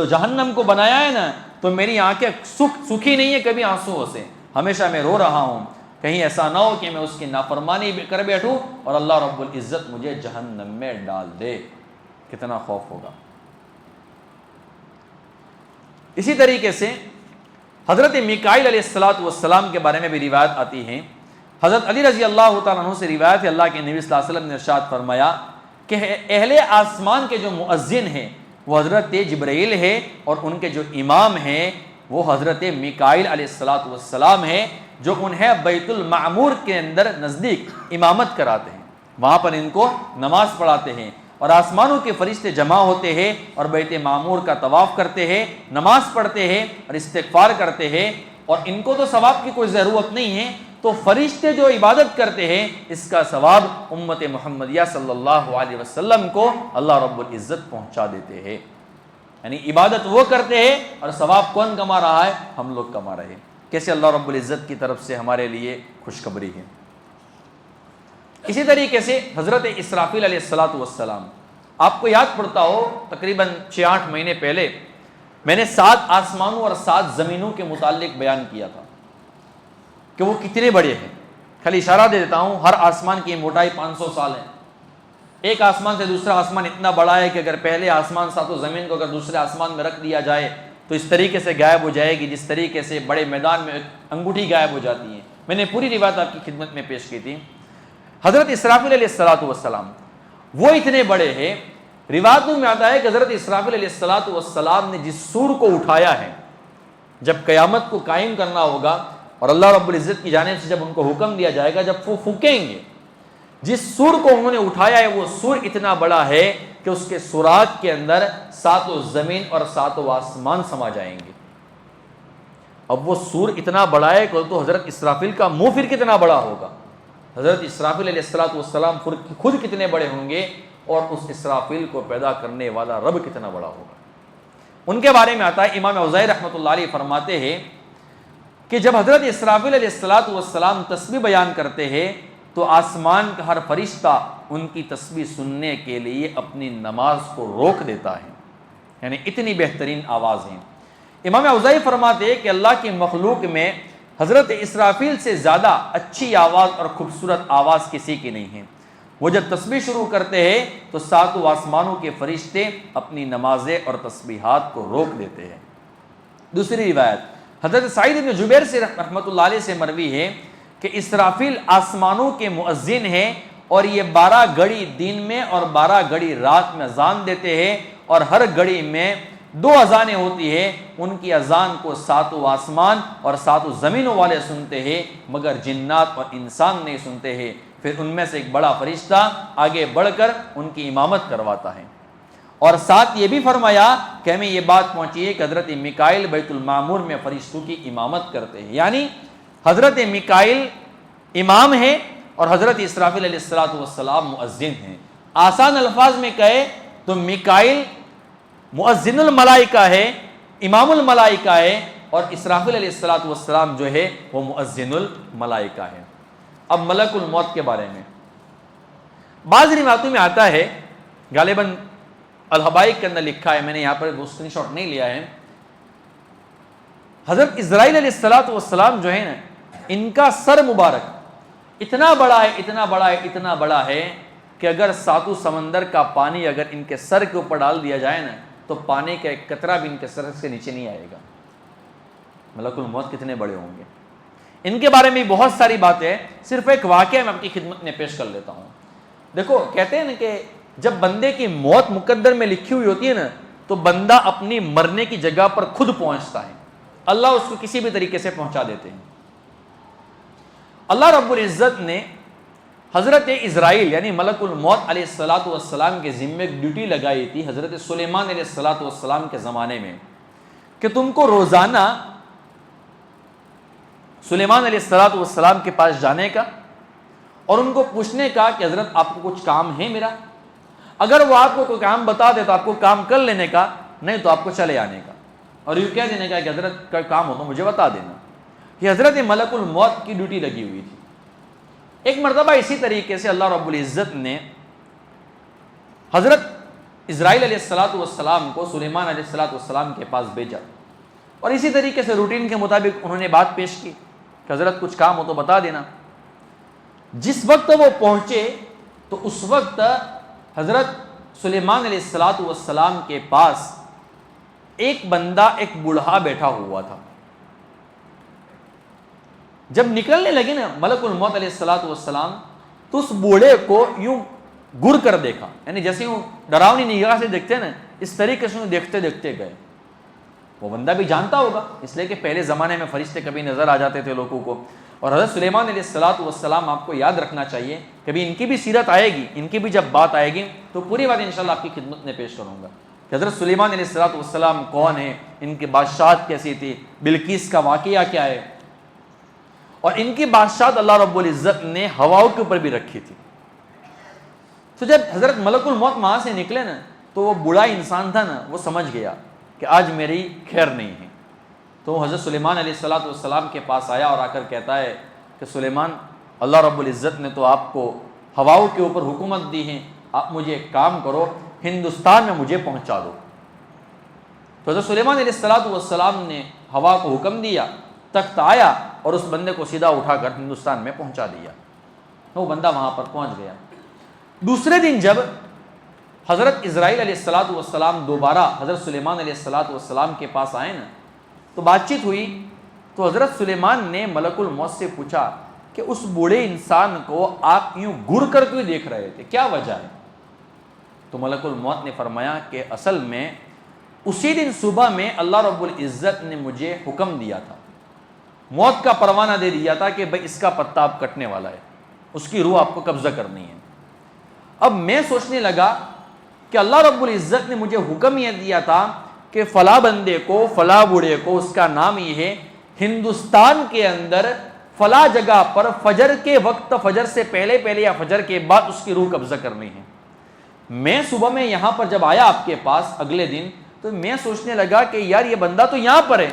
جہنم کو بنایا ہے نا, تو میری آنکھیں سکھی نہیں ہے کبھی آنسوؤں سے, ہمیشہ میں رو رہا ہوں, کہیں ایسا نہ ہو کہ میں اس کی نافرمانی کر بیٹھوں اور اللہ رب العزت مجھے جہنم میں ڈال دے. کتنا خوف ہوگا. اسی طریقے سے حضرت میکائیل علیہ الصلوۃ والسلام کے بارے میں بھی روایت آتی ہیں. حضرت علی رضی اللہ تعالیٰ عنہ سے روایت ہے, اللہ کے نبی صلی اللہ علیہ وسلم نے ارشاد فرمایا کہ اہل آسمان کے جو مؤذن ہیں وہ حضرت جبرائیل ہے, اور ان کے جو امام ہیں وہ حضرت میکائیل علیہ الصلوۃ والسلام ہیں, جو انہیں بیت المعمور کے اندر نزدیک امامت کراتے ہیں, وہاں پر ان کو نماز پڑھاتے ہیں, اور آسمانوں کے فرشتے جمع ہوتے ہیں اور بیت معمور کا طواف کرتے ہیں, نماز پڑھتے ہیں اور استغفار کرتے ہیں, اور ان کو تو ثواب کی کوئی ضرورت نہیں ہے, تو فرشتے جو عبادت کرتے ہیں اس کا ثواب امت محمدیہ صلی اللہ علیہ وسلم کو اللہ رب العزت پہنچا دیتے ہیں. یعنی عبادت وہ کرتے ہیں اور ثواب کون کما رہا ہے؟ ہم لوگ کما رہے ہیں. کیسے اللہ رب العزت کی طرف سے ہمارے لیے خوشخبری ہے. اسی طریقے سے حضرت اسرافیل علیہ الصلوۃ والسلام, آپ کو یاد پڑتا ہو تقریباً 6-8 مہینے پہلے میں نے 7 آسمانوں اور 7 زمینوں کے متعلق بیان کیا تھا کہ وہ کتنے بڑے ہیں. خالی اشارہ دے دیتا ہوں, ہر آسمان کی موٹائی 500 سال ہے. ایک آسمان سے دوسرا آسمان اتنا بڑا ہے کہ اگر پہلے آسمان 7 زمین کو اگر دوسرے آسمان میں رکھ دیا جائے تو اس طریقے سے غائب ہو جائے گی جس طریقے سے بڑے میدان میں انگوٹھی غائب ہو جاتی ہے. میں نے پوری روایت آپ کی خدمت میں پیش کی تھی. حضرت اسرافیل علیہ الصلوۃ والسلام وہ اتنے بڑے ہیں, روایتوں میں آتا ہے کہ حضرت اسرافیل علیہ الصلوۃ والسلام نے جس سور کو اٹھایا ہے, جب قیامت کو قائم کرنا ہوگا اور اللہ رب العزت کی جانب سے جب ان کو حکم دیا جائے گا, جب وہ پھونکیں گے, جس سور کو انہوں نے اٹھایا ہے وہ سور اتنا بڑا ہے کہ اس کے سوراخ کے اندر 7 زمین اور 7 آسمان سما جائیں گے. اب وہ سور اتنا بڑا ہے کہ تو حضرت اسرافیل کا منہ پھر کتنا بڑا ہوگا, حضرت اسرافیل علیہ الصلوۃ والسلام خود کتنے بڑے ہوں گے, اور اس اسرافیل کو پیدا کرنے والا رب کتنا بڑا ہوگا. ان کے بارے میں آتا ہے, امام اوزاعی رحمۃ اللہ علیہ فرماتے ہیں کہ جب حضرت اسرافیل علیہ الصلوۃ والسلام تسبیح بیان کرتے ہیں تو آسمان کا ہر فرشتہ ان کی تسبیح سننے کے لیے اپنی نماز کو روک دیتا ہے. یعنی اتنی بہترین آواز ہیں. امام اوزاعی فرماتے ہیں کہ اللہ کی مخلوق میں حضرت اسرافیل سے زیادہ اچھی آواز اور خوبصورت آواز کسی کی نہیں ہے. وہ جب تسبیح شروع کرتے ہیں تو 7 آسمانوں کے فرشتے اپنی نمازیں اور تسبیحات کو روک دیتے ہیں. دوسری روایت حضرت سعید بن جبیر سے رحمۃ اللہ علیہ سے مروی ہے کہ اسرافیل آسمانوں کے مؤذن ہیں, اور یہ 12 گھڑی دن میں اور 12 گھڑی رات میں اذان دیتے ہیں, اور ہر گھڑی میں 2 اذانیں ہوتی ہیں. ان کی اذان کو 7 آسمان اور 7 زمینوں والے سنتے ہیں, مگر جنات اور انسان نہیں سنتے ہیں. پھر ان میں سے ایک بڑا فرشتہ آگے بڑھ کر ان کی امامت کرواتا ہے۔ اور ساتھ یہ بھی فرمایا کہ ہمیں یہ بات پہنچی ہے کہ حضرت میکائیل بیت المعمور میں فرشتوں کی امامت کرتے ہیں، یعنی حضرت میکائیل امام ہے اور حضرت اسرافیل علیہ السلام مؤذن ہیں۔ آسان الفاظ میں کہے تو میکائیل مؤذن الملائکہ ہے، امام الملائکہ ہے، اور اسرافیل علیہ السلام جو ہے وہ مؤذن الملائکہ ہے۔ اب ملک الموت کے بارے میں بعض روایتوں میں آتا ہے، غالباً الحبائق کے اندر لکھا ہے، میں نے یہاں پر اسکرین شاٹ نہیں لیا ہے، حضرت اسرائیل علیہ السلام جو ہے نا، ان کا سر مبارک اتنا بڑا ہے، اتنا بڑا ہے، اتنا بڑا ہے کہ اگر ساتوں سمندر کا پانی اگر ان کے سر کے اوپر ڈال دیا جائے نا تو پانی کا ایک قطرہ بھی ان کے سر سے نیچے نہیں آئے گا۔ ملک الموت کتنے بڑے ہوں گے۔ ان کے بارے میں بہت ساری باتیں ہیں، صرف ایک واقعہ میں آپ کی خدمت میں پیش کر لیتا ہوں۔ دیکھو کہتے ہیں نا کہ جب بندے کی موت مقدر میں لکھی ہوئی ہوتی ہے نا تو بندہ اپنی مرنے کی جگہ پر خود پہنچتا ہے، اللہ اس کو کسی بھی طریقے سے پہنچا دیتے ہیں۔ اللہ رب العزت نے حضرت اسرائیل یعنی ملک الموت علیہ السلام کے ذمے ایک ڈیوٹی لگائی تھی حضرت سلیمان علیہ السلام کے زمانے میں کہ تم کو روزانہ سلیمان علیہ السلام کے پاس جانے کا اور ان کو پوچھنے کا کہ حضرت آپ کو کچھ کام ہے میرا، اگر وہ آپ کو کوئی کام بتا دے تو آپ کو کام کر لینے کا، نہیں تو آپ کو چلے آنے کا، اور یہ کہہ دینے کا کہ حضرت کا کام ہو تو مجھے بتا دینا۔ یہ حضرت ملک الموت کی ڈیوٹی لگی ہوئی تھی۔ ایک مرتبہ اسی طریقے سے اللہ رب العزت نے حضرت اسرائیل علیہ السلام کو سلیمان علیہ السلام کے پاس بھیجا، اور اسی طریقے سے روٹین کے مطابق انہوں نے بات پیش کی کہ حضرت کچھ کام ہو تو بتا دینا۔ جس وقت وہ پہنچے تو اس وقت حضرت سلیمان علیہ السلام کے پاس ایک بندہ، ایک بوڑھا بیٹھا ہوا تھا۔ جب نکلنے لگے نا ملک الموت علیہ السلام تو اس بوڑھے کو یوں گر کر دیکھا، یعنی جیسے یوں ڈراؤنی نگاہ سے دیکھتے ہیں نا اس طریقے سے دیکھتے دیکھتے گئے۔ وہ بندہ بھی جانتا ہوگا اس لیے کہ پہلے زمانے میں فرشتے کبھی نظر آ جاتے تھے لوگوں کو، اور حضرت سلیمان علیہ السلام آپ کو یاد رکھنا چاہیے، کبھی ان کی بھی سیرت آئے گی، ان کی بھی جب بات آئے گی تو پوری بات انشاءاللہ آپ کی خدمت میں پیش کروں گا کہ حضرت سلیمان علیہ السلام کون ہے، ان کی بادشاہت کیسی تھی، بلقیس کا واقعہ کیا ہے، اور ان کی بادشاہت اللہ رب العزت نے ہواؤں کے اوپر بھی رکھی تھی۔ تو جب حضرت ملک الموت وہاں سے نکلے نا تو وہ بوڑھا انسان تھا نا، وہ سمجھ گیا کہ آج میری خیر نہیں ہے، تو وہ حضرت سلیمان علیہ السلام کے پاس آیا اور آ کر کہتا ہے کہ سلیمان، اللہ رب العزت نے تو آپ کو ہواؤں کے اوپر حکومت دی ہے، آپ مجھے ایک کام کرو، ہندوستان میں مجھے پہنچا دو۔ تو حضرت سلیمان علیہ السلام نے ہوا کو حکم دیا، تخت آیا اور اس بندے کو سیدھا اٹھا کر ہندوستان میں پہنچا دیا۔ وہ بندہ وہاں پر پہنچ گیا۔ دوسرے دن جب حضرت اسرائیل علیہ السلام دوبارہ حضرت سلیمان علیہ السلام کے پاس آئے نا تو بات چیت ہوئی، تو حضرت سلیمان نے ملک الموت سے پوچھا کہ اس بوڑھے انسان کو آپ یوں گر کر کیوں دیکھ رہے تھے، کیا وجہ ہے؟ تو ملک الموت نے فرمایا کہ اصل میں اسی دن صبح میں اللہ رب العزت نے مجھے حکم دیا تھا، موت کا پروانہ دے دیا تھا کہ بھئی اس کا پتا اب کٹنے والا ہے، اس کی روح آپ کو قبضہ کرنی ہے۔ اب میں سوچنے لگا کہ اللہ رب العزت نے مجھے حکم یہ دیا تھا کہ فلاں بندے کو، فلاں بوڑھے کو، اس کا نام یہ ہے، ہندوستان کے اندر فلاں جگہ پر فجر کے وقت، فجر سے پہلے پہلے یا فجر کے بعد اس کی روح قبضہ کرنی ہے۔ میں صبح میں یہاں پر جب آیا آپ کے پاس اگلے دن تو میں سوچنے لگا کہ یار یہ بندہ تو یہاں پر ہے،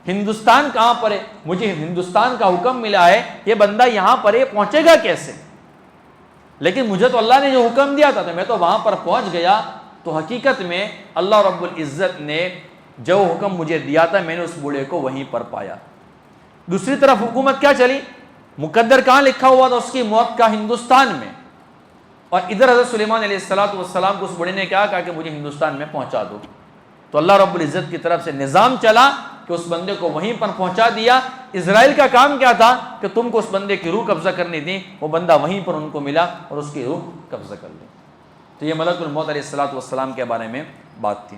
ہندوستان کہاں پر ہے؟ مجھے ہندوستان کا حکم ملا ہے، یہ بندہ یہاں پر ہے، پہنچے گا کیسے؟ لیکن مجھے تو اللہ نے جو حکم دیا تھا تو میں تو وہاں پر پہنچ گیا۔ تو حقیقت میں اللہ رب العزت نے جو حکم مجھے دیا تھا میں نے اس بوڑھے کو وہیں پر پایا۔ دوسری طرف حکومت کیا چلی، مقدر کہاں لکھا ہوا تھا اس کی موت کا، ہندوستان میں، اور ادھر حضرت سلیمان علیہ السلام کو اس بوڑھے نے کہا کہ مجھے ہندوستان میں پہنچا دو۔ تو اللہ رب العزت کی طرف سے نظام چلا کہ اس بندے کو وہیں پر پہنچا دیا۔ اسرائیل کا کام کیا تھا کہ تم کو اس بندے کی روح قبضہ کرنی تھی، وہ بندہ وہیں پر ان کو ملا اور اس کی روح قبضہ کر لی۔ تو یہ ملک الموت علیہ السلام کے بارے میں بات تھی۔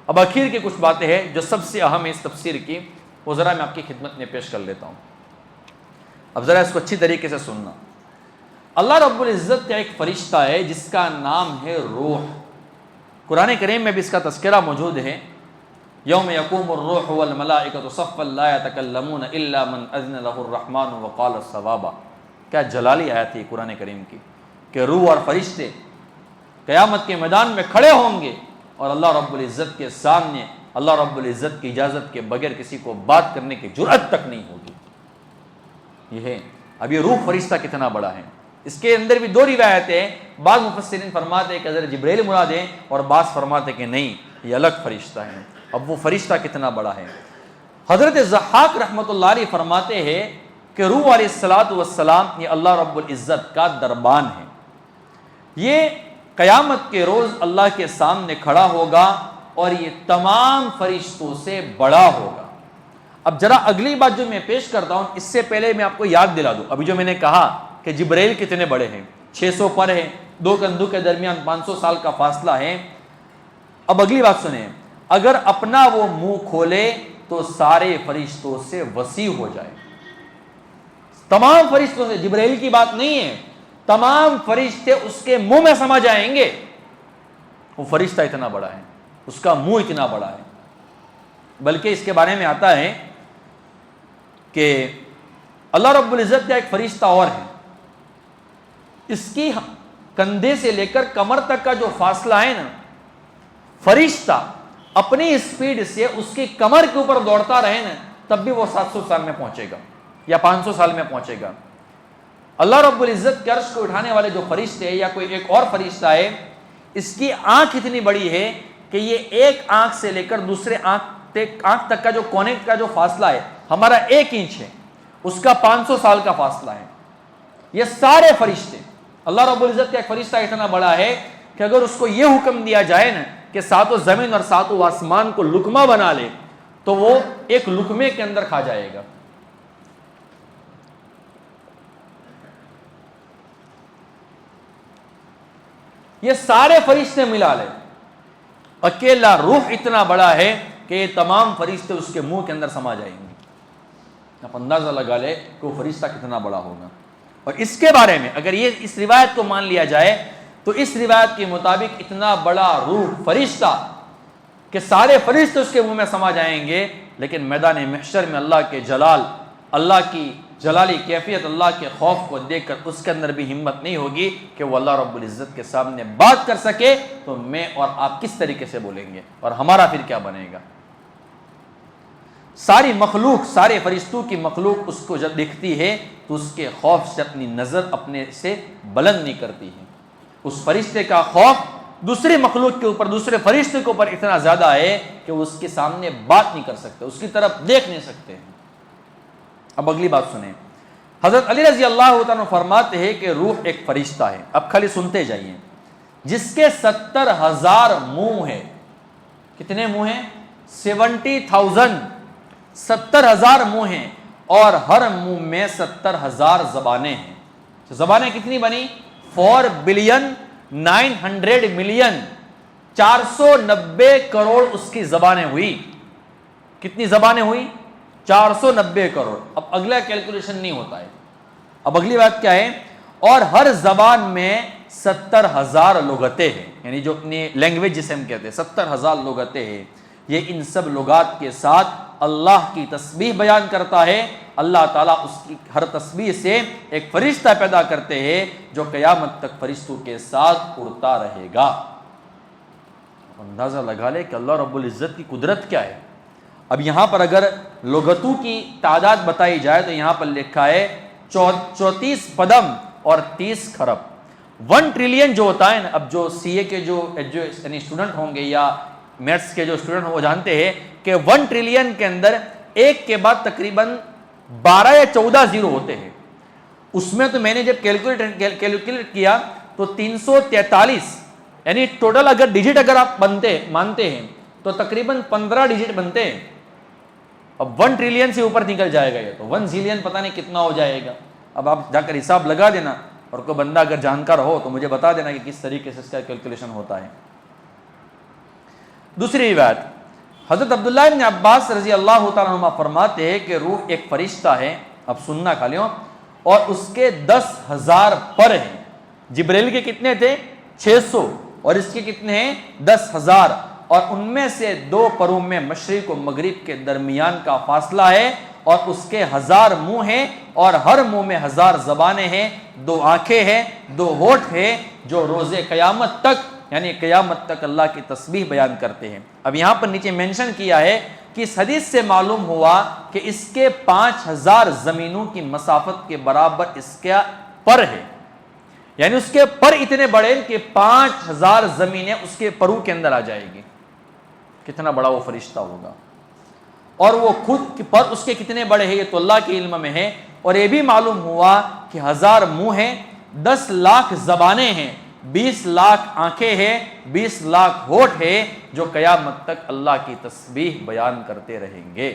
اب آخر کی کچھ باتیں ہیں جو سب سے اہم ہے اس تفسیر کی، وہ ذرا میں آپ کی خدمت میں پیش کر لیتا ہوں۔ اب ذرا اس کو اچھی طریقے سے سننا۔ اللہ رب العزت کا ایک فرشتہ ہے جس کا نام ہے روح. قرآن کریم میں بھی اس کا تذکرہ موجود ہے. یوم یقوم الروح والملائکۃ صفا لا یتکلمون الا من اذن له الرحمن وقال صوابا. کیا جلالی آیت ہے قرآن کریم کی کہ روح اور فرشتے قیامت کے میدان میں کھڑے ہوں گے اور اللہ رب العزت کے سامنے اللہ رب العزت کی اجازت کے بغیر کسی کو بات کرنے کی جرأت تک نہیں ہوگی. یہ ہے. اب یہ روح فرشتہ کتنا بڑا ہے. اس کے اندر بھی دو روایتیں ہیں. بعض مفسرین فرماتے ہیں کہ حضرت جبرائیل مراد ہیں اور بعض فرماتے ہیں کہ نہیں یہ الگ فرشتہ ہے. اب وہ فرشتہ کتنا بڑا ہے. حضرت ضحاک رحمۃ اللہ علیہ فرماتے ہیں کہ روح علیہ الصلوۃ والسلام یہ اللہ رب العزت کا دربان ہے. یہ قیامت کے روز اللہ کے سامنے کھڑا ہوگا اور یہ تمام فرشتوں سے بڑا ہوگا. اب ذرا اگلی بات جو میں پیش کرتا ہوں اس سے پہلے میں آپ کو یاد دلا دوں. ابھی جو میں نے کہا کہ جبرائیل کتنے بڑے ہیں, 600 پر ہیں, دو کندھوں کے درمیان 500 سال کا فاصلہ ہے. اب اگلی بات سنیں, اگر اپنا وہ منہ کھولے تو سارے فرشتوں سے وسیع ہو جائے. تمام فرشتوں سے, جبرائیل کی بات نہیں ہے, تمام فرشتے اس کے منہ میں سما جائیں گے. وہ فرشتہ اتنا بڑا ہے, اس کا منہ اتنا بڑا ہے. بلکہ اس کے بارے میں آتا ہے کہ اللہ رب العزت کا ایک فرشتہ اور ہے, اس کی کندھے سے لے کر کمر تک کا جو فاصلہ ہے نا, فرشتہ اپنی اسپیڈ سے اس کی کمر کے اوپر دوڑتا رہے نا تب بھی وہ 700 سال میں پہنچے گا یا 500 سال میں پہنچے گا. اللہ رب العزت کے عرش کو اٹھانے والے جو فرشتے ہیں یا کوئی ایک اور فرشتہ ہے, اس کی آنکھ اتنی بڑی ہے کہ یہ ایک آنکھ سے لے کر دوسرے آنکھ تک کا جو کونے کا جو فاصلہ ہے ہمارا 1 انچ ہے, اس کا 500 سال کا فاصلہ ہے. یہ سارے فرشتے, اللہ رب العزت کا ایک فرشتہ اتنا بڑا ہے کہ اگر اس کو یہ حکم دیا جائے نا کہ 7 زمین اور 7 آسمان کو لقمہ بنا لے تو وہ ایک لقمے کے اندر کھا جائے گا. یہ سارے فرشتے ملا لے, اکیلا روح اتنا بڑا ہے کہ یہ تمام فرشتے اس کے منہ کے اندر سما جائیں گے. آپ اندازہ لگا لے کہ وہ فرشتہ کتنا بڑا ہوگا. اور اس کے بارے میں اگر یہ اس روایت کو مان لیا جائے تو اس روایت کے مطابق اتنا بڑا روح فرشتہ کہ سارے فرشتے اس کے منہ میں سما جائیں گے, لیکن میدان محشر میں اللہ کے جلال, اللہ کی جلالی کیفیت, اللہ کے خوف کو دیکھ کر اس کے اندر بھی ہمت نہیں ہوگی کہ وہ اللہ رب العزت کے سامنے بات کر سکے. تو میں اور آپ کس طریقے سے بولیں گے اور ہمارا پھر کیا بنے گا. ساری مخلوق, سارے فرشتوں کی مخلوق اس کو جب دیکھتی ہے تو اس کے خوف سے اپنی نظر اپنے سے بلند نہیں کرتی ہے. اس فرشتے کا خوف دوسری مخلوق کے اوپر, دوسرے فرشتے کے اوپر اتنا زیادہ ہے کہ وہ اس کے سامنے بات نہیں کر سکتے, اس کی طرف دیکھ نہیں سکتے. اب اگلی بات سنیں. حضرت علی رضی اللہ تعالیٰ فرماتے ہیں کہ روح ایک فرشتہ ہے. اب خالی سنتے جائیے. جس کے 70,000 منہ ہیں. کتنے منہ ہیں؟ 70,000. 70,000 منہ ہیں اور ہر منہ میں 70,000 زبانیں ہیں. زبانیں کتنی بنی؟ 4,900,000,000. 490 کروڑ اس کی زبانیں ہوئی. کتنی زبانیں ہوئی؟ 490 کروڑ. اب اگلا کیلکولیشن نہیں ہوتا ہے. اب اگلی بات کیا ہے؟ اور ہر زبان میں 70,000 لغتیں ہیں, یعنی جو اپنی لینگویج جسے ہم کہتے ہیں 70,000 لغتیں ہیں. یہ ان سب لغات کے ساتھ اللہ کی تسبیح بیان کرتا ہے. اللہ تعالیٰ اس کی ہر تسبیح سے ایک فرشتہ پیدا کرتے ہیں جو قیامت تک فرشتوں کے ساتھ اڑتا رہے گا. اندازہ لگا لے کہ اللہ رب العزت کی قدرت کیا ہے. اب یہاں پر اگر لغتوں کی تعداد بتائی جائے تو یہاں پر لکھا ہے 34 پدم اور 30 کھرب. 1 ٹریلین جو ہوتا ہے نا, اب جو سی اے کے جو یعنی اسٹوڈنٹ ہوں گے یا میتھس کے جو اسٹوڈنٹ ہوں وہ جانتے ہیں کہ 1 ٹریلین کے اندر ایک کے بعد تقریباً 12 یا 14 زیرو ہوتے ہیں. اس میں تو میں نے جب کیلکولیٹ کیا تو 343 یعنی ٹوٹل اگر ڈیجٹ اگر آپ مانتے ہیں تو تقریباً 15 ڈیجٹ بنتے ہیں. اب 1 ٹریلین سے اوپر نکل جائے گا یہ تو 1 زیلین پتہ نہیں کتنا ہو جائے گا. اب آپ جا کر حساب لگا دینا اور کوئی بندہ اگر جانکار ہو تو مجھے بتا دینا کہ کس طریقے سے اس کا کیلکولیشن ہوتا ہے. دوسری روایت, حضرت عبداللہ ابن عباس رضی اللہ تعالیٰ عنہ فرماتے ہیں کہ روح ایک فرشتہ ہے. اب سننا کھا لیو. اور اس کے 10,000 پر ہیں. جبریل کے کتنے تھے؟ 600, اور اس کے کتنے ہیں؟ 10,000. اور ان میں سے 2 پروں میں مشرق و مغرب کے درمیان کا فاصلہ ہے, اور اس کے 1000 منہ ہیں, اور ہر منہ میں 1000 زبانیں ہیں, 2 آنکھیں ہیں, 2 ہونٹ ہیں, جو روز قیامت تک یعنی قیامت تک اللہ کی تسبیح بیان کرتے ہیں. اب یہاں پر نیچے مینشن کیا ہے کہ اس حدیث سے معلوم ہوا کہ اس کے 5000 زمینوں کی مسافت کے برابر اس کا پر ہے, یعنی اس کے پر اتنے بڑے کہ 5000 زمینیں اس کے پروں کے اندر آ جائے گی. کتنا بڑا وہ فرشتہ ہوگا, اور وہ خود پر اس کے کتنے بڑے ہیں یہ تو اللہ کے علم میں ہے. اور یہ بھی معلوم ہوا کہ 1000 منہ ہیں, 10 لاکھ زبانیں ہیں, 20 لاکھ آنکھیں ہیں, 20 لاکھ ہونٹ ہیں, جو قیامت تک اللہ کی تسبیح بیان کرتے رہیں گے.